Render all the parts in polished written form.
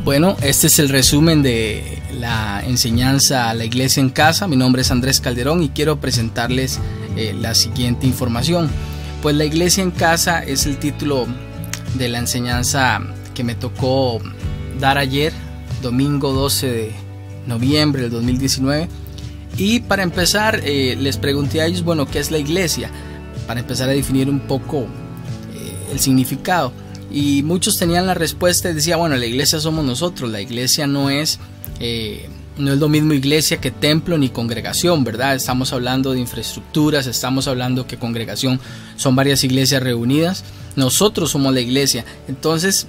Bueno, este es el resumen de la enseñanza a la iglesia en casa. Mi nombre es Andrés Calderón y quiero presentarles la siguiente información. Pues la iglesia en casa es el título de la enseñanza que me tocó dar ayer, domingo 12 de noviembre del 2019. Y para empezar, les pregunté a ellos, bueno, ¿qué es la iglesia? Para empezar a definir un poco el significado. Y muchos tenían la respuesta y decían, bueno, la iglesia somos nosotros, la iglesia no es lo mismo iglesia que templo ni congregación, ¿verdad? Estamos hablando de infraestructuras, estamos hablando que congregación son varias iglesias reunidas, nosotros somos la iglesia. Entonces,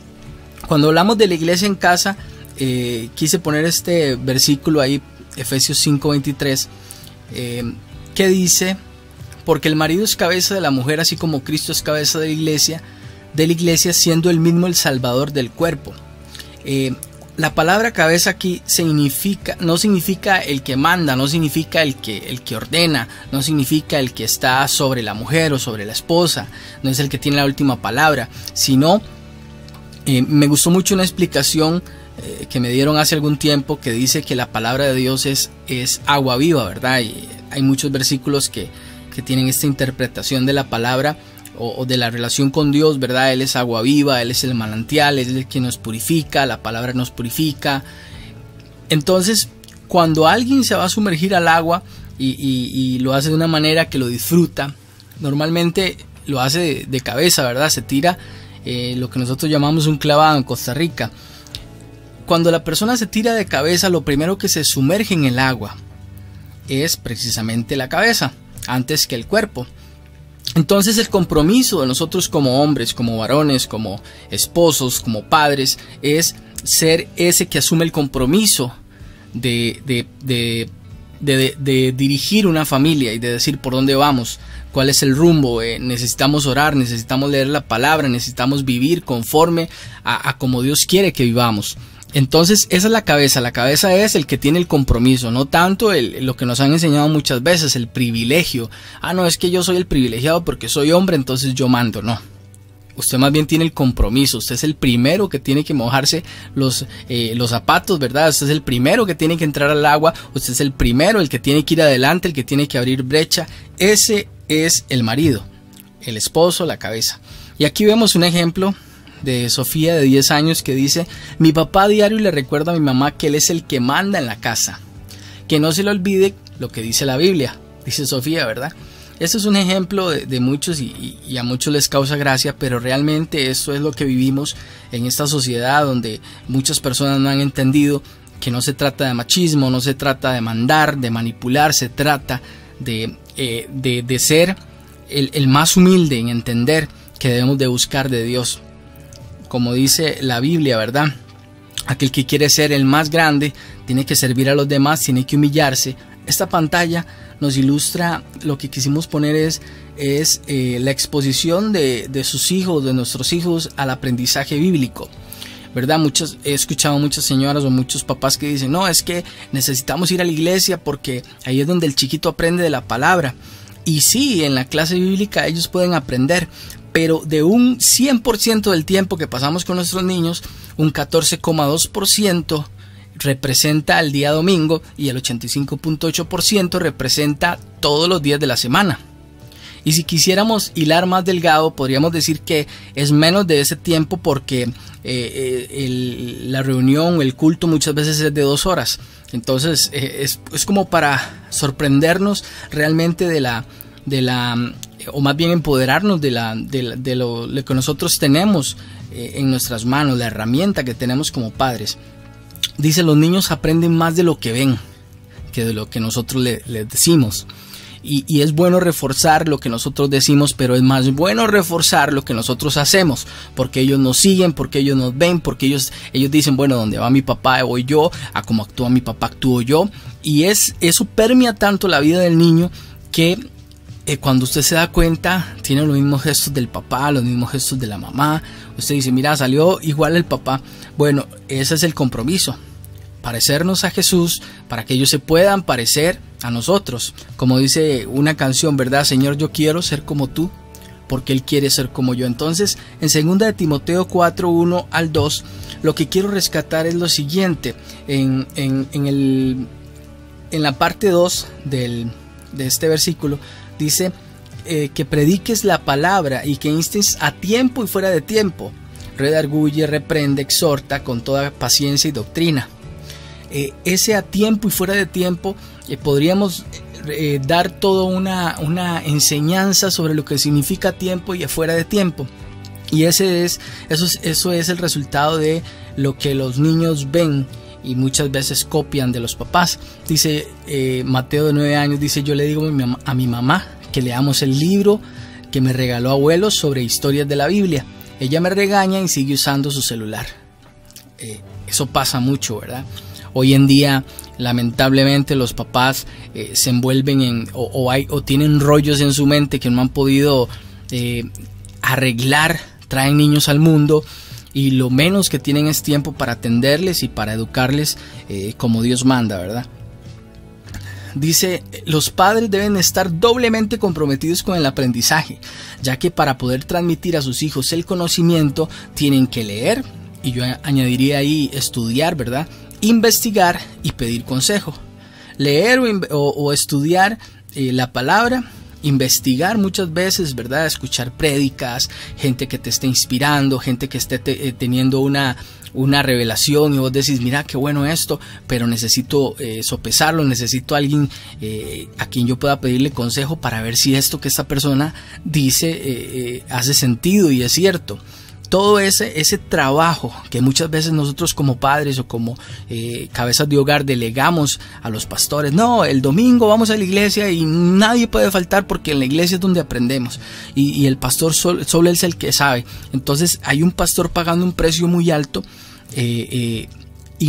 cuando hablamos de la iglesia en casa, quise poner este versículo ahí, Efesios 5:23, que dice, porque el marido es cabeza de la mujer, así como Cristo es cabeza de la iglesia, siendo él mismo el salvador del cuerpo. La palabra cabeza aquí no significa el que manda, no significa el que ordena, no significa el que está sobre la mujer o sobre la esposa, no es el que tiene la última palabra, sino me gustó mucho una explicación que me dieron hace algún tiempo que dice que la palabra de Dios es agua viva, ¿verdad? Y hay muchos versículos que tienen esta interpretación de la palabra o de la relación con Dios, ¿verdad? Él es agua viva, Él es el manantial, Él es el que nos purifica, la palabra nos purifica. Entonces, cuando alguien se va a sumergir al agua y lo hace de una manera que lo disfruta, normalmente lo hace de cabeza, ¿verdad? Se tira lo que nosotros llamamos un clavado en Costa Rica. Cuando la persona se tira de cabeza, lo primero que se sumerge en el agua es precisamente la cabeza, antes que el cuerpo. Entonces el compromiso de nosotros como hombres, como varones, como esposos, como padres, es ser ese que asume el compromiso de dirigir una familia y de decir por dónde vamos, cuál es el rumbo. Necesitamos orar, necesitamos leer la palabra, necesitamos vivir conforme a como Dios quiere que vivamos. Entonces esa es la cabeza. La cabeza es el que tiene el compromiso, no tanto lo que nos han enseñado muchas veces, el privilegio. No, es que yo soy el privilegiado porque soy hombre, entonces yo mando. No, usted más bien tiene el compromiso. Usted es el primero que tiene que mojarse los zapatos, ¿verdad? Usted es el primero que tiene que entrar al agua. Usted es el primero, el que tiene que ir adelante, el que tiene que abrir brecha. Ese es el marido, el esposo, la cabeza. Y aquí vemos un ejemplo de Sofía, de 10 años, que dice: mi papá a diario le recuerda a mi mamá que él es el que manda en la casa, que no se le olvide lo que dice la Biblia, dice Sofía, ¿verdad? Este es un ejemplo de muchos y a muchos les causa gracia, pero realmente esto es lo que vivimos en esta sociedad donde muchas personas no han entendido que no se trata de machismo, no se trata de mandar, de manipular, se trata de ser el más humilde en entender que debemos de buscar de Dios. Como dice la Biblia, ¿verdad? Aquel que quiere ser el más grande tiene que servir a los demás, tiene que humillarse. Esta pantalla nos ilustra lo que quisimos poner es la exposición de sus hijos, de nuestros hijos, al aprendizaje bíblico, ¿verdad? He escuchado muchas señoras o muchos papás que dicen: no, es que necesitamos ir a la iglesia porque ahí es donde el chiquito aprende de la palabra. Y sí, en la clase bíblica ellos pueden aprender, pero de un 100% del tiempo que pasamos con nuestros niños, un 14,2% representa el día domingo y el 85,8% representa todos los días de la semana. Y si quisiéramos hilar más delgado, podríamos decir que es menos de ese tiempo porque la reunión o el culto muchas veces es de 2 horas. Entonces es como para sorprendernos realmente o más bien empoderarnos de lo que nosotros tenemos en nuestras manos, la herramienta que tenemos como padres. Dice: los niños aprenden más de lo que ven que de lo que nosotros les decimos. Y es bueno reforzar lo que nosotros decimos, pero es más bueno reforzar lo que nosotros hacemos, porque ellos nos siguen, porque ellos nos ven, porque ellos dicen: bueno, donde va mi papá voy yo, a como actúa mi papá actúo yo. Y eso permea tanto la vida del niño que cuando usted se da cuenta, tiene los mismos gestos del papá, los mismos gestos de la mamá. Usted dice: mira, salió igual el papá. Bueno, ese es el compromiso, parecernos a Jesús para que ellos se puedan parecer a nosotros. Como dice una canción, ¿verdad? Señor, yo quiero ser como tú, porque Él quiere ser como yo. Entonces, en 2 de Timoteo 4, 1 al 2, lo que quiero rescatar es lo siguiente. En la parte 2 de este versículo dice que prediques la palabra y que instes a tiempo y fuera de tiempo. Redarguye, reprende, exhorta con toda paciencia y doctrina. Ese a tiempo y fuera de tiempo podríamos dar toda una enseñanza sobre lo que significa tiempo y fuera de tiempo. Y eso es el resultado de lo que los niños ven y muchas veces copian de los papás. Dice Mateo, de 9 años, dice: yo le digo a mi mamá que leamos el libro que me regaló abuelo sobre historias de la Biblia. Ella me regaña y sigue usando su celular. Eso pasa mucho, ¿verdad? Hoy en día, lamentablemente, los papás se envuelven o tienen rollos en su mente que no han podido arreglar. Traen niños al mundo y lo menos que tienen es tiempo para atenderles y para educarles como Dios manda, ¿verdad? Dice: los padres deben estar doblemente comprometidos con el aprendizaje, ya que para poder transmitir a sus hijos el conocimiento tienen que leer, y yo añadiría ahí estudiar, ¿verdad? Investigar y pedir consejo. Leer o estudiar la palabra, investigar muchas veces, ¿verdad? Escuchar prédicas, gente que te esté inspirando, gente que esté teniendo una revelación y vos decís: mira qué bueno esto, pero necesito sopesarlo, necesito a alguien a quien yo pueda pedirle consejo para ver si esto que esta persona dice hace sentido y es cierto. Todo ese trabajo que muchas veces nosotros como padres o como cabezas de hogar delegamos a los pastores. No, el domingo vamos a la iglesia y nadie puede faltar porque en la iglesia es donde aprendemos. Y el pastor solo es el que sabe. Entonces hay un pastor pagando un precio muy alto y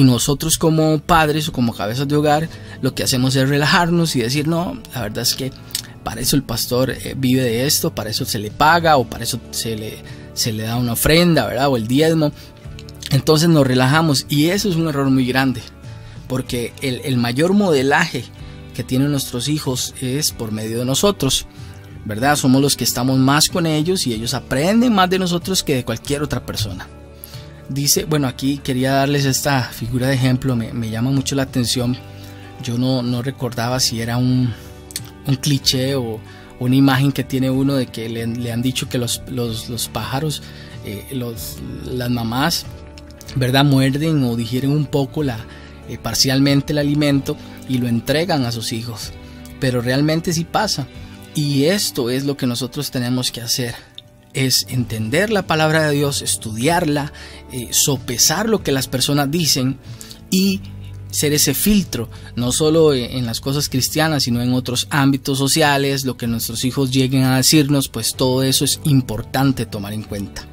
nosotros como padres o como cabezas de hogar lo que hacemos es relajarnos y decir: no, la verdad es que para eso el pastor vive de esto, para eso se le paga o para eso se le da una ofrenda, ¿verdad? O el diezmo. Entonces nos relajamos y eso es un error muy grande, porque el mayor modelaje que tienen nuestros hijos es por medio de nosotros, ¿verdad? Somos los que estamos más con ellos y ellos aprenden más de nosotros que de cualquier otra persona. Dice, bueno, aquí quería darles esta figura de ejemplo, me llama mucho la atención. Yo no recordaba si era un cliché o una imagen que tiene uno de que le han dicho que los pájaros, las mamás, ¿verdad?, muerden o digieren un poco parcialmente el alimento y lo entregan a sus hijos. Pero realmente sí pasa. Y esto es lo que nosotros tenemos que hacer. Es entender la palabra de Dios, estudiarla, sopesar lo que las personas dicen y ser ese filtro, no solo en las cosas cristianas, sino en otros ámbitos sociales, lo que nuestros hijos lleguen a decirnos, pues todo eso es importante tomar en cuenta.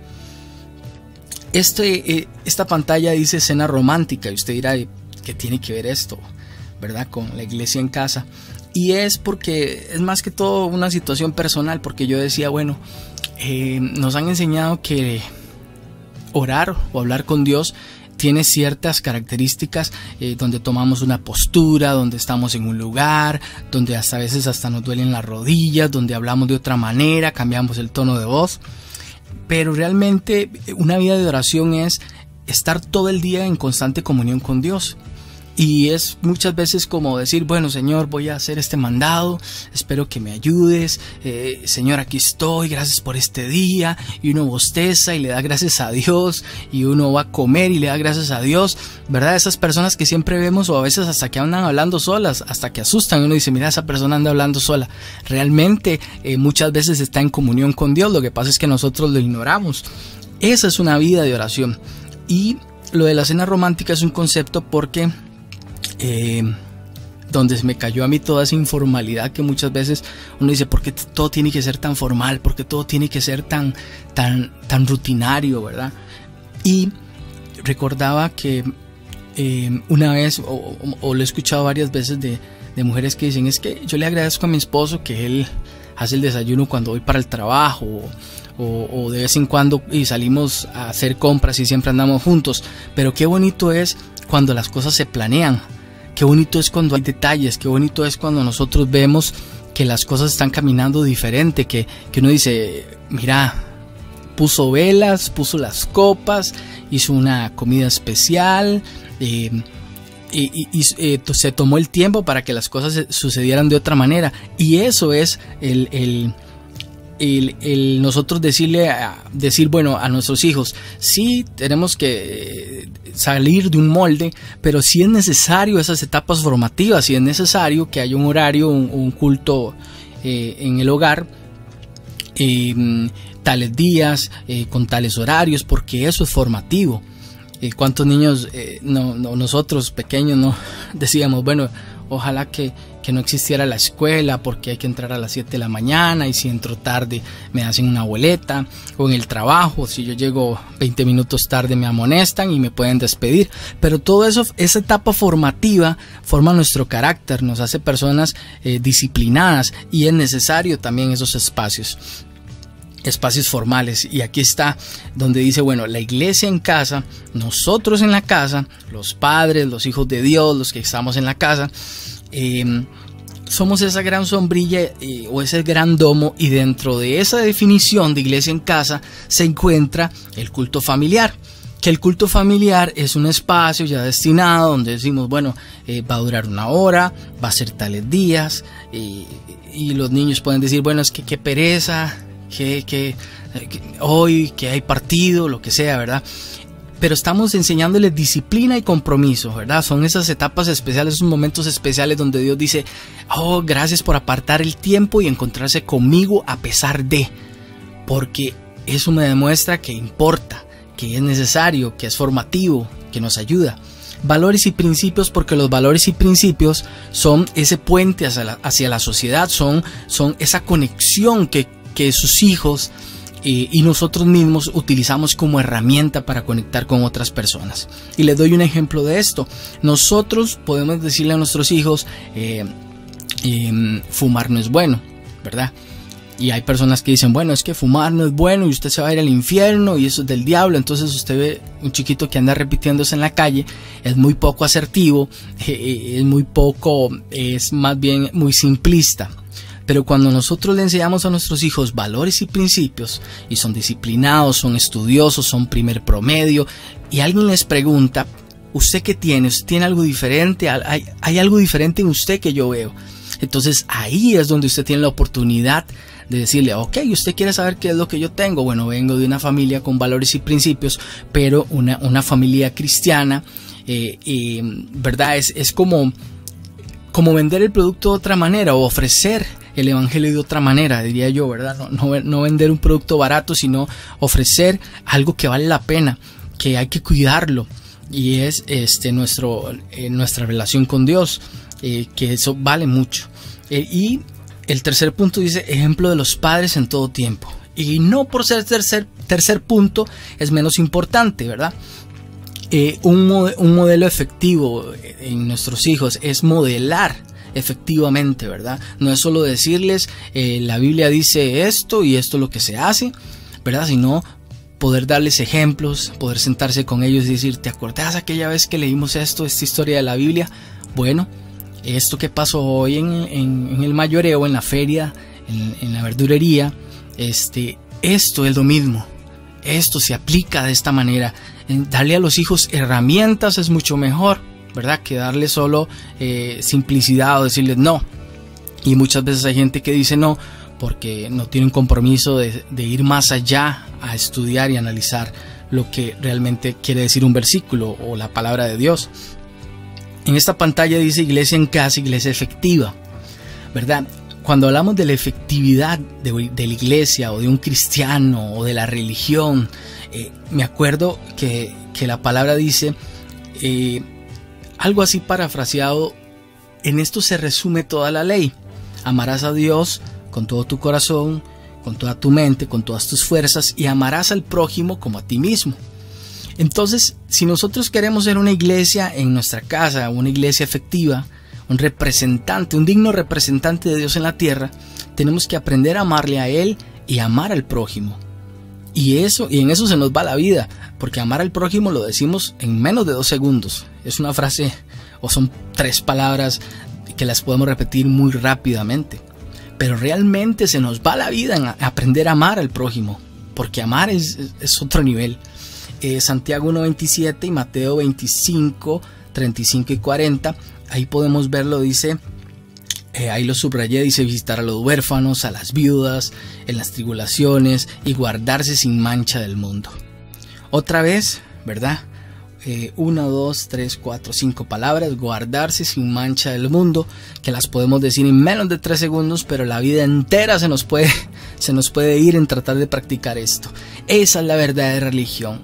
Esta pantalla dice cena romántica y usted dirá: ¿qué tiene que ver esto, verdad, con la iglesia en casa? Y es porque es más que todo una situación personal, porque yo decía, bueno, nos han enseñado que orar o hablar con Dios tiene ciertas características donde tomamos una postura, donde estamos en un lugar, donde hasta a veces hasta nos duelen las rodillas, donde hablamos de otra manera, cambiamos el tono de voz. Pero realmente una vida de oración es estar todo el día en constante comunión con Dios. Y es muchas veces como decir: bueno, Señor, voy a hacer este mandado, espero que me ayudes, Señor, aquí estoy, gracias por este día. Y uno bosteza y le da gracias a Dios, y uno va a comer y le da gracias a Dios, ¿verdad? Esas personas que siempre vemos, o a veces hasta que andan hablando solas, hasta que asustan, uno dice: mira, esa persona anda hablando sola. Realmente muchas veces está en comunión con Dios, lo que pasa es que nosotros lo ignoramos. Esa es una vida de oración. Y lo de la cena romántica es un concepto porque donde se me cayó a mí toda esa informalidad que muchas veces uno dice: ¿por qué todo tiene que ser tan formal? ¿Por qué todo tiene que ser tan rutinario, verdad? Y recordaba que una vez, o lo he escuchado varias veces de mujeres que dicen: es que yo le agradezco a mi esposo que él hace el desayuno cuando voy para el trabajo, o de vez en cuando y salimos a hacer compras y siempre andamos juntos. Pero qué bonito es cuando las cosas se planean. Qué bonito es cuando hay detalles, qué bonito es cuando nosotros vemos que las cosas están caminando diferente, que uno dice, mira, puso velas, puso las copas, hizo una comida especial, y se tomó el tiempo para que las cosas sucedieran de otra manera. Y eso es el nosotros decir, bueno, a nuestros hijos, sí tenemos que salir de un molde, pero sí es necesario esas etapas formativas, sí es necesario que haya un horario, un culto en el hogar, tales días, con tales horarios, porque eso es formativo. ¿Cuántos niños nosotros pequeños no decíamos, bueno, ojalá que no existiera la escuela porque hay que entrar a las 7 de la mañana y si entro tarde me hacen una boleta, o en el trabajo, si yo llego 20 minutos tarde me amonestan y me pueden despedir? Pero todo eso, esa etapa formativa forma nuestro carácter, nos hace personas disciplinadas, y es necesario también esos espacios formales. Y aquí está donde dice, bueno, la iglesia en casa, nosotros en la casa, los padres, los hijos de Dios, los que estamos en la casa, somos esa gran sombrilla o ese gran domo, y dentro de esa definición de iglesia en casa se encuentra el culto familiar, que el culto familiar es un espacio ya destinado donde decimos, bueno, va a durar 1 hora, va a ser tales días, y los niños pueden decir, bueno, es que qué pereza, que hoy que hay partido, lo que sea, ¿verdad? Pero estamos enseñándoles disciplina y compromiso, ¿verdad? Son esas etapas especiales, esos momentos especiales donde Dios dice, oh, gracias por apartar el tiempo y encontrarse conmigo a pesar de, porque eso me demuestra que importa, que es necesario, que es formativo, que nos ayuda. Valores y principios, porque los valores y principios son ese puente hacia la sociedad, son esa conexión que sus hijos y nosotros mismos utilizamos como herramienta para conectar con otras personas. Y les doy un ejemplo de esto. Nosotros podemos decirle a nuestros hijos, fumar no es bueno, ¿verdad? Y hay personas que dicen, bueno, es que fumar no es bueno y usted se va a ir al infierno y eso es del diablo. Entonces usted ve un chiquito que anda repitiéndose en la calle, es muy poco asertivo, es más bien muy simplista. Pero cuando nosotros le enseñamos a nuestros hijos valores y principios, y son disciplinados, son estudiosos, son primer promedio, y alguien les pregunta, ¿usted qué tiene? ¿Usted tiene algo diferente? ¿Hay algo diferente en usted que yo veo? Entonces ahí es donde usted tiene la oportunidad de decirle, ok, ¿usted quiere saber qué es lo que yo tengo? Bueno, vengo de una familia con valores y principios, pero una familia cristiana, ¿verdad? Es como vender el producto de otra manera, o ofrecer el evangelio de otra manera, diría yo, ¿verdad? No vender un producto barato, sino ofrecer algo que vale la pena, que hay que cuidarlo, y es nuestra relación con Dios, que eso vale mucho. Y el tercer punto dice, ejemplo de los padres en todo tiempo, y no por ser tercer punto es menos importante, ¿verdad? Un modelo efectivo en nuestros hijos es modelar efectivamente, ¿verdad? No es solo decirles, la Biblia dice esto y esto es lo que se hace, ¿verdad? Sino poder darles ejemplos, poder sentarse con ellos y decir, ¿te acordás aquella vez que leímos esta historia de la Biblia? Bueno, esto que pasó hoy en el mayoreo, en la feria, en la verdurería, esto es lo mismo. Esto se aplica de esta manera. Darle a los hijos herramientas es mucho mejor, ¿verdad?, que darle solo simplicidad o decirles no. Y muchas veces hay gente que dice no porque no tiene un compromiso de ir más allá a estudiar y analizar lo que realmente quiere decir un versículo o la palabra de Dios. En esta pantalla dice iglesia en casa, iglesia efectiva, ¿verdad? Cuando hablamos de la efectividad de la iglesia o de un cristiano o de la religión, me acuerdo que la palabra dice algo así parafraseado, en esto se resume toda la ley: amarás a Dios con todo tu corazón, con toda tu mente, con todas tus fuerzas, y amarás al prójimo como a ti mismo. Entonces, si nosotros queremos ser una iglesia en nuestra casa, una iglesia efectiva, un representante, un digno representante de Dios en la tierra, tenemos que aprender a amarle a Él y amar al prójimo. Y en eso se nos va la vida, porque amar al prójimo lo decimos en menos de 2 segundos. Es una frase, o son 3 palabras que las podemos repetir muy rápidamente. pero realmente se nos va la vida en aprender a amar al prójimo, porque amar es otro nivel. Santiago 1:27 y Mateo 25, 35 y 40, ahí podemos verlo, dice, ahí lo subrayé, dice: visitar a los huérfanos, a las viudas, en las tribulaciones, y guardarse sin mancha del mundo. Otra vez, ¿verdad? 1, 2, 3, 4, 5 palabras: guardarse sin mancha del mundo, que las podemos decir en menos de 3 segundos, pero la vida entera se nos puede ir en tratar de practicar esto. Esa es la verdadera religión,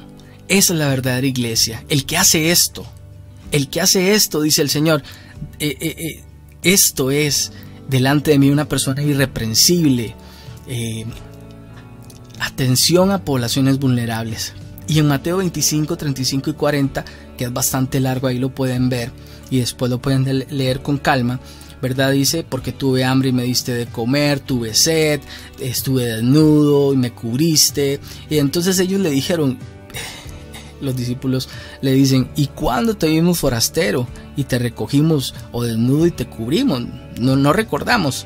esa es la verdadera iglesia. El que hace esto, dice el Señor, esto es delante de mí una persona irreprensible. Atención a poblaciones vulnerables. Y en Mateo 25, 35 y 40, que es bastante largo, ahí lo pueden ver y después lo pueden leer con calma, ¿verdad? Dice: porque tuve hambre y me diste de comer, tuve sed, estuve desnudo y me cubriste. Y entonces ellos le dijeron, los discípulos le dicen: ¿y cuándo te vimos forastero y te recogimos, o desnudo y te cubrimos? No recordamos.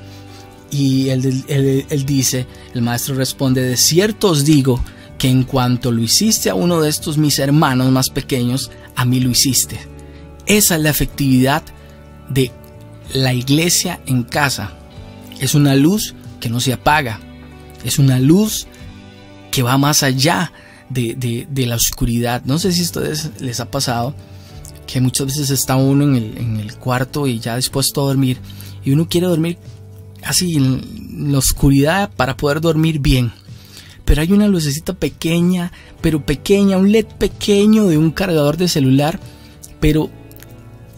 Y él dice, el maestro responde: de cierto os digo que en cuanto lo hiciste a uno de estos mis hermanos más pequeños, a mí lo hiciste. Esa es la efectividad de la iglesia en casa. Es una luz que no se apaga, es una luz que va más allá de la oscuridad. No sé si a ustedes les ha pasado que muchas veces está uno en el cuarto y ya dispuesto a dormir, y uno quiere dormir así en la oscuridad para poder dormir bien, pero hay una lucecita pequeña, un LED pequeño de un cargador de celular, pero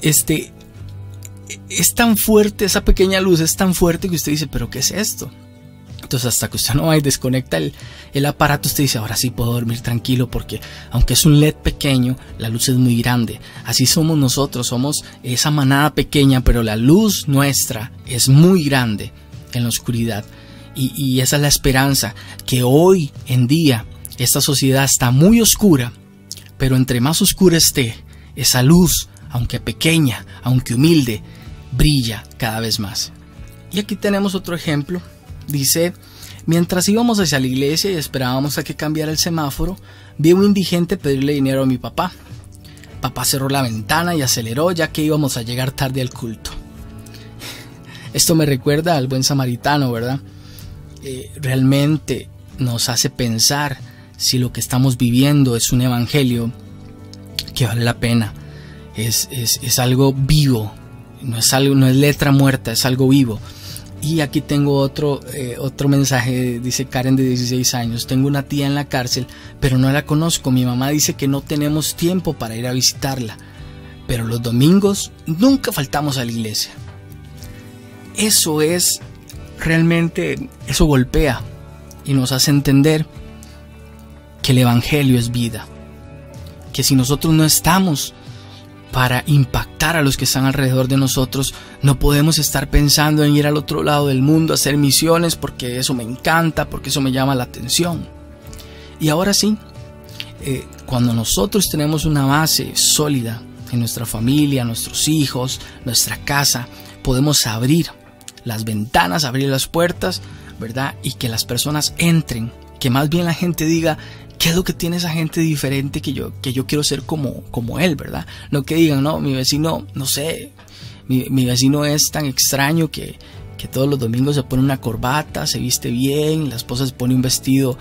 es tan fuerte, esa pequeña luz es tan fuerte que usted dice: ¿pero qué es esto? Entonces, hasta que usted no va y desconecta el aparato, usted dice: ahora sí puedo dormir tranquilo, porque aunque es un LED pequeño, la luz es muy grande. Así somos nosotros, somos esa manada pequeña, pero la luz nuestra es muy grande en la oscuridad. Y esa es la esperanza, que hoy en día esta sociedad está muy oscura, pero entre más oscura esté, esa luz, aunque pequeña, aunque humilde, brilla cada vez más. Y aquí tenemos otro ejemplo. Dice: mientras íbamos hacia la iglesia y esperábamos a que cambiara el semáforo, vi a un indigente pedirle dinero a mi papá. Papá cerró la ventana y aceleró, ya que íbamos a llegar tarde al culto. Esto me recuerda al buen samaritano, ¿verdad? Realmente nos hace pensar si lo que estamos viviendo es un evangelio que vale la pena. Es algo vivo, no es letra muerta, es algo vivo. Y aquí tengo otro mensaje. Dice Karen, de 16 años: tengo una tía en la cárcel, pero no la conozco. Mi mamá dice que no tenemos tiempo para ir a visitarla, pero los domingos nunca faltamos a la iglesia. Eso es realmente, eso golpea y nos hace entender que el evangelio es vida, que si nosotros no estamos para impactar a los que están alrededor de nosotros, no podemos estar pensando en ir al otro lado del mundo a hacer misiones, porque eso me encanta, porque eso me llama la atención. Y ahora sí, cuando nosotros tenemos una base sólida en nuestra familia, nuestros hijos, nuestra casa, podemos abrir las ventanas, abrir las puertas, ¿verdad? Y que las personas entren, que más bien la gente diga: ¿qué es lo que tiene esa gente diferente que yo quiero ser como él, ¿verdad? No que digan: no, mi vecino, no sé, mi vecino es tan extraño que todos los domingos se pone una corbata, se viste bien, la esposa se pone un vestido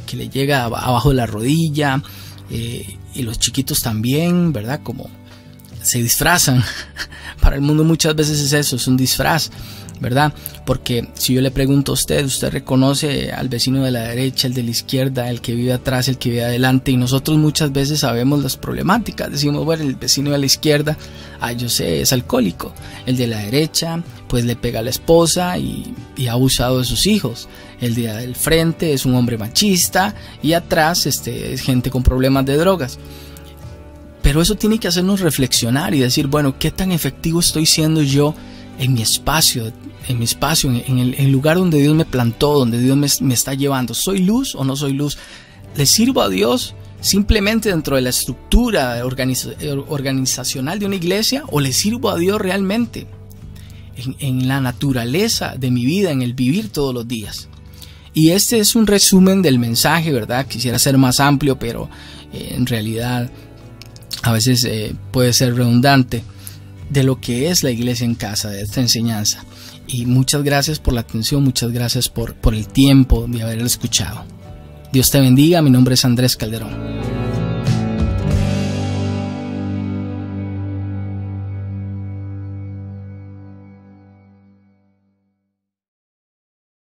que le llega abajo de la rodilla, y los chiquitos también, ¿verdad? Como se disfrazan. Para el mundo muchas veces es eso, es un disfraz, ¿verdad? Porque si yo le pregunto a usted reconoce al vecino de la derecha, el de la izquierda, el que vive atrás, el que vive adelante, y nosotros muchas veces sabemos las problemáticas. Decimos: bueno, el vecino de la izquierda, yo sé, es alcohólico. El de la derecha, pues le pega a la esposa y ha abusado de sus hijos. El de del frente es un hombre machista, y atrás es gente con problemas de drogas. Pero eso tiene que hacernos reflexionar y decir: bueno, ¿qué tan efectivo estoy siendo yo en mi espacio, en el lugar donde Dios me plantó, donde Dios me está llevando? ¿Soy luz o no soy luz? ¿Le sirvo a Dios simplemente dentro de la estructura organizacional de una iglesia, o le sirvo a Dios realmente en la naturaleza de mi vida, en el vivir todos los días. Y este es un resumen del mensaje, ¿verdad? Quisiera ser más amplio, pero en realidad a veces puede ser redundante, de lo que es la iglesia en casa, de esta enseñanza. Y muchas gracias por la atención, muchas gracias por el tiempo de haberlo escuchado. Dios te bendiga, mi nombre es Andrés Calderón.